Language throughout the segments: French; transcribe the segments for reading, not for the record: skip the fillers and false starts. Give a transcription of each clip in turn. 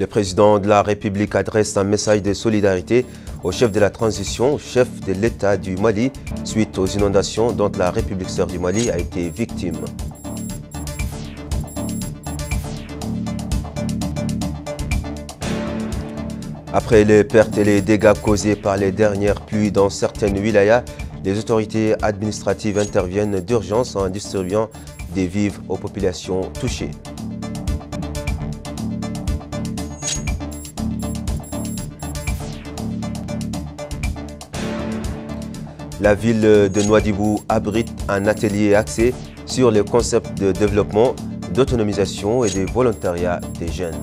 Le président de la République adresse un message de solidarité au chef de la transition, chef de l'État du Mali, suite aux inondations dont la République sœur du Mali a été victime. Après les pertes et les dégâts causés par les dernières pluies dans certaines wilayas, les autorités administratives interviennent d'urgence en distribuant des vivres aux populations touchées. La ville de Nouadhibou abrite un atelier axé sur les concepts de développement, d'autonomisation et de volontariat des jeunes.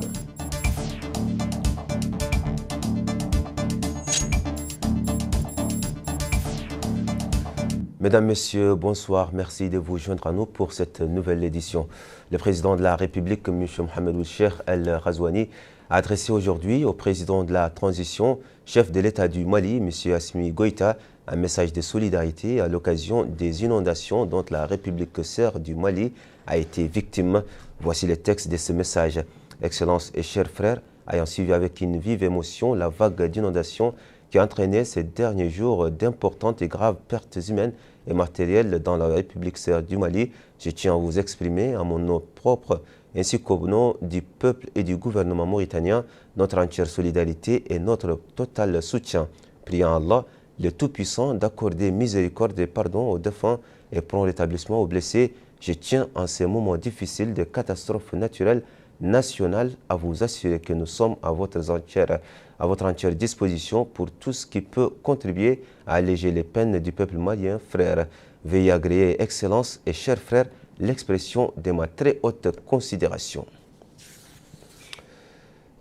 Mesdames, Messieurs, bonsoir. Merci de vous joindre à nous pour cette nouvelle édition. Le président de la République, M. Mohamed Ould Cheikh El Ghazouani, a adressé aujourd'hui au président de la transition, chef de l'État du Mali, M. Assimi Goïta, un message de solidarité à l'occasion des inondations dont la République sœur du Mali a été victime. Voici les textes de ce message. Excellences et chers frères, ayant suivi avec une vive émotion la vague d'inondations qui a entraîné ces derniers jours d'importantes et graves pertes humaines et matérielles dans la République sœur du Mali, je tiens à vous exprimer à mon nom propre ainsi qu'au nom du peuple et du gouvernement mauritanien notre entière solidarité et notre total soutien. Prions Allah, le Tout-Puissant, d'accorder miséricorde et pardon aux défunts et prompt rétablissement aux blessés. Je tiens en ces moments difficiles de catastrophes naturelles nationales à vous assurer que nous sommes à votre entière disposition pour tout ce qui peut contribuer à alléger les peines du peuple malien. Frères, veuillez agréer, Excellences et chers frères, l'expression de ma très haute considération.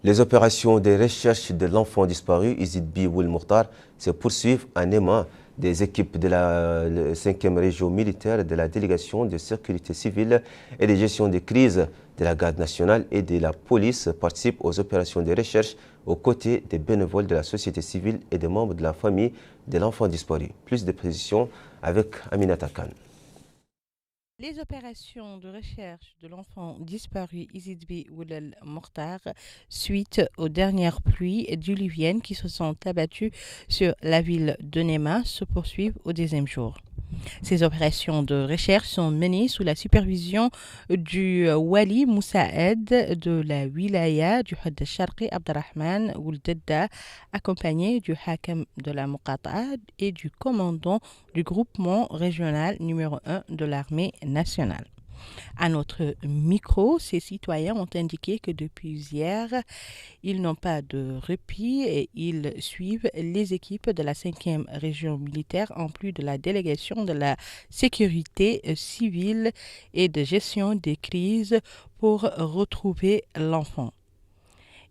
Les opérations de recherche de l'enfant disparu, Izzid Bi Ould Mokhtar, se poursuivent en aimant des équipes de la 5e région militaire, de la délégation de sécurité civile et de gestion des crises de la garde nationale et de la police participent aux opérations de recherche aux côtés des bénévoles de la société civile et des membres de la famille de l'enfant disparu. Plus de précisions avec Aminata Khan. Les opérations de recherche de l'enfant disparu Izzid Bi Ould Mokhtar suite aux dernières pluies diluviennes qui se sont abattues sur la ville de Néma se poursuivent au 10e jour. Ces opérations de recherche sont menées sous la supervision du Wali Moussaed de la wilaya du Hadd al-Sharqi Abderrahman Ould Dedda, accompagné du Hakam de la Muqata'a et du commandant du groupement régional numéro 1 de l'armée nationale. À notre micro, ces citoyens ont indiqué que depuis hier, ils n'ont pas de répit et ils suivent les équipes de la 5e région militaire en plus de la délégation de la sécurité civile et de gestion des crises pour retrouver l'enfant.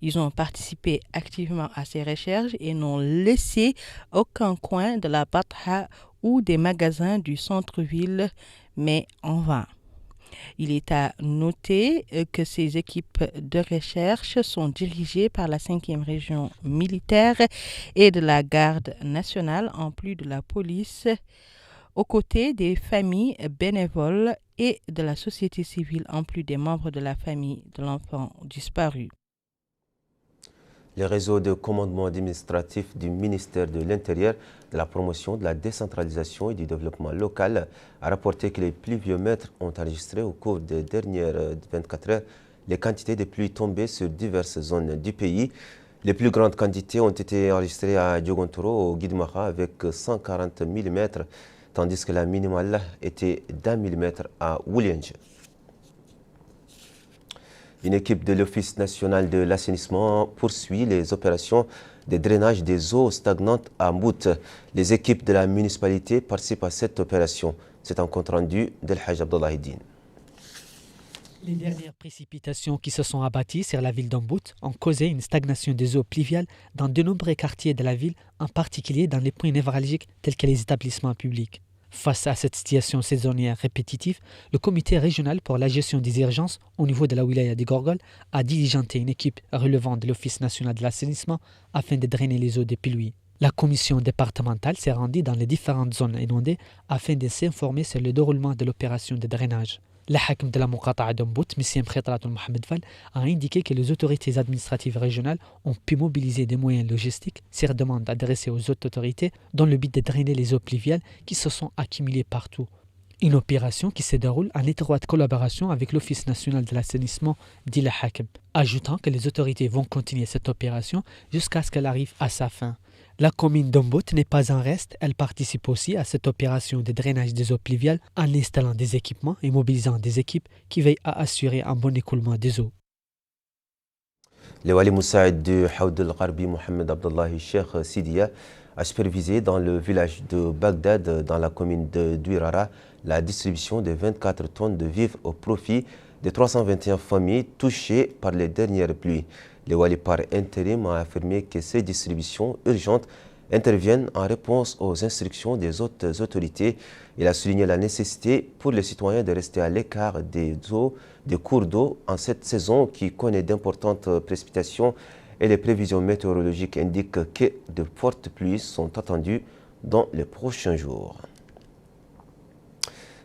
Ils ont participé activement à ces recherches et n'ont laissé aucun coin de la Batha ou des magasins du centre-ville, mais en vain. Il est à noter que ces équipes de recherche sont dirigées par la 5e région militaire et de la garde nationale, en plus de la police, aux côtés des familles bénévoles et de la société civile, en plus des membres de la famille de l'enfant disparu. Le réseau de commandement administratif du ministère de l'Intérieur, de la promotion, de la décentralisation et du développement local a rapporté que les pluviomètres ont enregistré au cours des dernières 24 heures les quantités de pluie tombées sur diverses zones du pays. Les plus grandes quantités ont été enregistrées à Diogontoro, au Guidmaha, avec 140 mm, tandis que la minimale était d'1 mm à Woulienge. Une équipe de l'Office national de l'assainissement poursuit les opérations de drainage des eaux stagnantes à Mbout. Les équipes de la municipalité participent à cette opération. C'est un compte rendu d'El Hajj Abdallah Din. Les dernières précipitations qui se sont abattues sur la ville d'Mbout ont causé une stagnation des eaux pluviales dans de nombreux quartiers de la ville, en particulier dans les points névralgiques tels que les établissements publics. Face à cette situation saisonnière répétitive, le comité régional pour la gestion des urgences au niveau de la wilaya des Gorgoles a diligenté une équipe relevant de l'Office national de l'assainissement afin de drainer les eaux des pluies. La commission départementale s'est rendue dans les différentes zones inondées afin de s'informer sur le déroulement de l'opération de drainage. Le hakim de la Muqata'a d'Umbout, M. Mkhitratul Mohamed Fall, a indiqué que les autorités administratives régionales ont pu mobiliser des moyens logistiques sur demande adressée aux autres autorités dans le but de drainer les eaux pluviales qui se sont accumulées partout. Une opération qui se déroule en étroite collaboration avec l'Office national de l'assainissement, dit le hakim, ajoutant que les autorités vont continuer cette opération jusqu'à ce qu'elle arrive à sa fin. La commune d'Umbout n'est pas en reste, elle participe aussi à cette opération de drainage des eaux pluviales en installant des équipements et mobilisant des équipes qui veillent à assurer un bon écoulement des eaux. Le wali Moussaïd de Haoud el-Gharbi, Mohamed Abdullahi Cheikh Sidiya, a supervisé dans le village de Bagdad, dans la commune de Douirara, la distribution de 24 tonnes de vivres au profit de 321 familles touchées par les dernières pluies. Le wali par intérim a affirmé que ces distributions urgentes interviennent en réponse aux instructions des autres autorités. Il a souligné la nécessité pour les citoyens de rester à l'écart des cours d'eau en cette saison qui connaît d'importantes précipitations et les prévisions météorologiques indiquent que de fortes pluies sont attendues dans les prochains jours.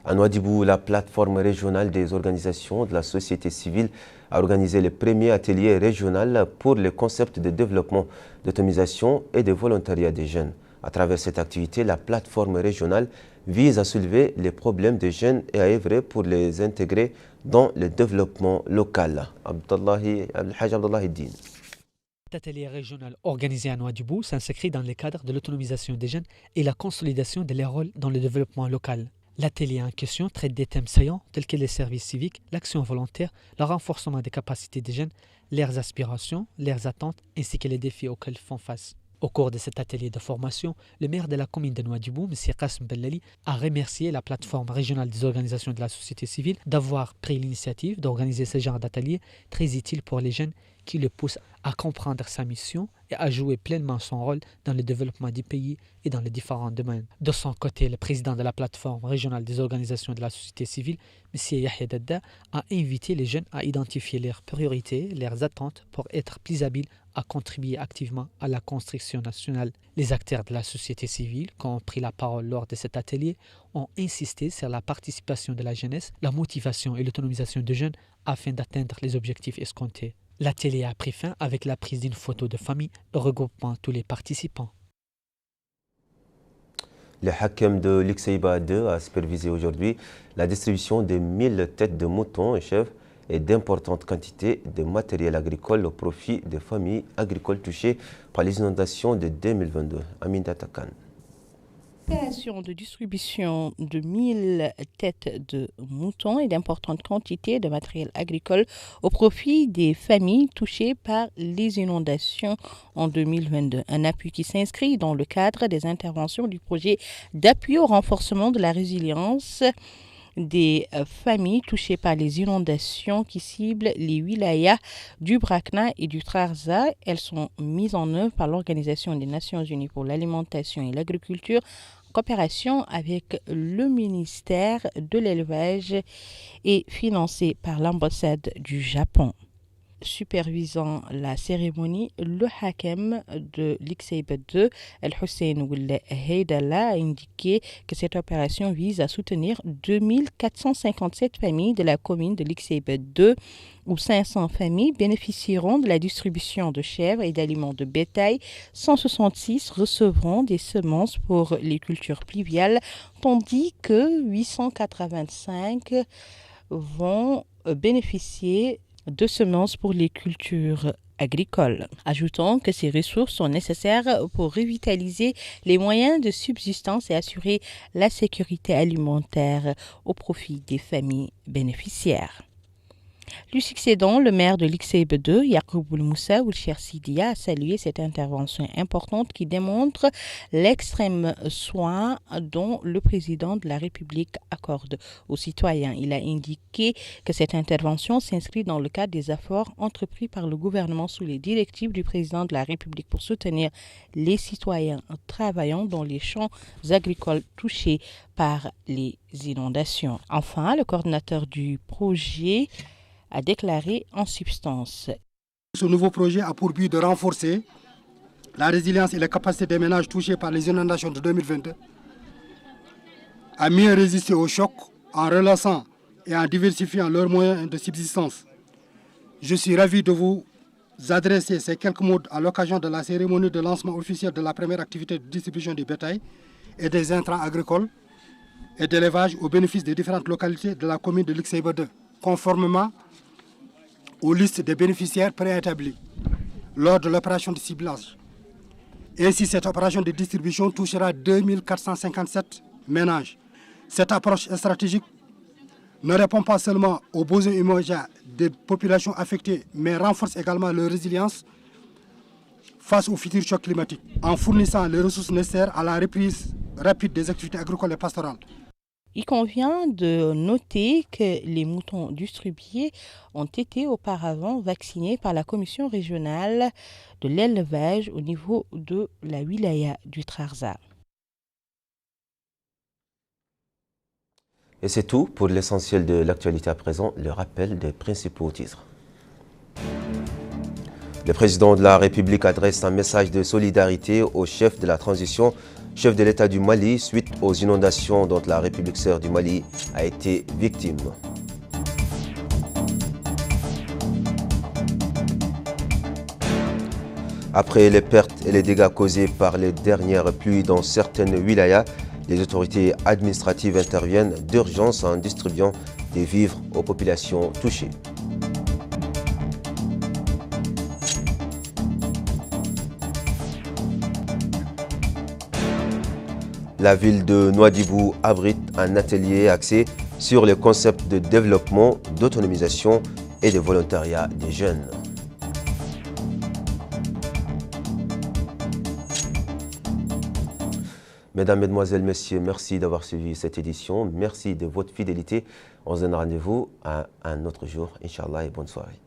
À Nouadhibou, la plateforme régionale des organisations de la société civile a organisé le premier atelier régional pour le concept de développement, d'autonomisation et de volontariat des jeunes. À travers cette activité, la plateforme régionale vise à soulever les problèmes des jeunes et à œuvrer pour les intégrer dans le développement local. Al-Hajj Abdullahi Din. Cet atelier régional organisé à Nouadhibou s'inscrit dans le cadre de l'autonomisation des jeunes et la consolidation de leur rôle dans le développement local. L'atelier en question traite des thèmes saillants tels que les services civiques, l'action volontaire, le renforcement des capacités des jeunes, leurs aspirations, leurs attentes ainsi que les défis auxquels ils font face. Au cours de cet atelier de formation, le maire de la commune de Nouadhibou, M. Qasim Bellali, a remercié la plateforme régionale des organisations de la société civile d'avoir pris l'initiative d'organiser ce genre d'atelier très utile pour les jeunes qui le pousse à comprendre sa mission et à jouer pleinement son rôle dans le développement du pays et dans les différents domaines. De son côté, le président de la plateforme régionale des organisations de la société civile, M. Yahya Dadda, a invité les jeunes à identifier leurs priorités, leurs attentes pour être plus habiles à contribuer activement à la construction nationale. Les acteurs de la société civile qui ont pris la parole lors de cet atelier ont insisté sur la participation de la jeunesse, la motivation et l'autonomisation des jeunes afin d'atteindre les objectifs escomptés. L'atelier a pris fin avec la prise d'une photo de famille regroupant tous les participants. Le hakim de l'Ikseiba 2 a supervisé aujourd'hui la distribution de 1000 têtes de moutons et chèvres et d'importantes quantités de matériel agricole au profit des familles agricoles touchées par les inondations de 2022. Amin Tatakan. Opération de distribution de 1000 têtes de moutons et d'importantes quantités de matériel agricole au profit des familles touchées par les inondations en 2022. Un appui qui s'inscrit dans le cadre des interventions du projet d'appui au renforcement de la résilience des familles touchées par les inondations qui ciblent les wilayas du Brakna et du Trarza. Elles sont mises en œuvre par l'Organisation des Nations Unies pour l'alimentation et l'agriculture en coopération avec le ministère de l'élevage et financées par l'ambassade du Japon. Supervisant la cérémonie, le hakem de l'Ikseiba 2, El-Hussein Heydallah, a indiqué que cette opération vise à soutenir 2457 familles de la commune de l'Ikseiba 2, où 500 familles bénéficieront de la distribution de chèvres et d'aliments de bétail. 166 recevront des semences pour les cultures pluviales, tandis que 885 vont bénéficier de semences pour les cultures agricoles. Ajoutons que ces ressources sont nécessaires pour revitaliser les moyens de subsistance et assurer la sécurité alimentaire au profit des familles bénéficiaires. Lui succédant, le maire de l'Ikseiba 2, Yaqub Moussa Cheikh Sidiya, a salué cette intervention importante qui démontre l'extrême soin dont le président de la République accorde aux citoyens. Il a indiqué que cette intervention s'inscrit dans le cadre des efforts entrepris par le gouvernement sous les directives du président de la République pour soutenir les citoyens travaillant dans les champs agricoles touchés par les inondations. Enfin, le coordinateur du projet a déclaré en substance. Ce nouveau projet a pour but de renforcer la résilience et les capacités des ménages touchés par les inondations de 2022, à mieux résister aux chocs en relançant et en diversifiant leurs moyens de subsistance. Je suis ravi de vous adresser ces quelques mots à l'occasion de la cérémonie de lancement officiel de la première activité de distribution du bétail et des intrants agricoles et d'élevage au bénéfice des différentes localités de la commune de Luxembourg 2, conformément aux listes des bénéficiaires préétablies lors de l'opération de ciblage. Ainsi, cette opération de distribution touchera 2457 ménages. Cette approche stratégique ne répond pas seulement aux besoins immédiats des populations affectées, mais renforce également leur résilience face aux futurs chocs climatiques, en fournissant les ressources nécessaires à la reprise rapide des activités agricoles et pastorales. Il convient de noter que les moutons distribués ont été auparavant vaccinés par la commission régionale de l'élevage au niveau de la wilaya du Trarza. Et c'est tout pour l'essentiel de l'actualité. À présent, le rappel des principaux titres. Le président de la République adresse un message de solidarité au chef de la transition, chef de l'État du Mali, suite aux inondations dont la République sœur du Mali a été victime. Après les pertes et les dégâts causés par les dernières pluies dans certaines wilayas, les autorités administratives interviennent d'urgence en distribuant des vivres aux populations touchées. La ville de Nouadhibou abrite un atelier axé sur les concepts de développement, d'autonomisation et de volontariat des jeunes. Mesdames, Mesdemoiselles, Messieurs, merci d'avoir suivi cette édition. Merci de votre fidélité. On se donne rendez-vous à un autre jour, Inch'Allah, et bonne soirée.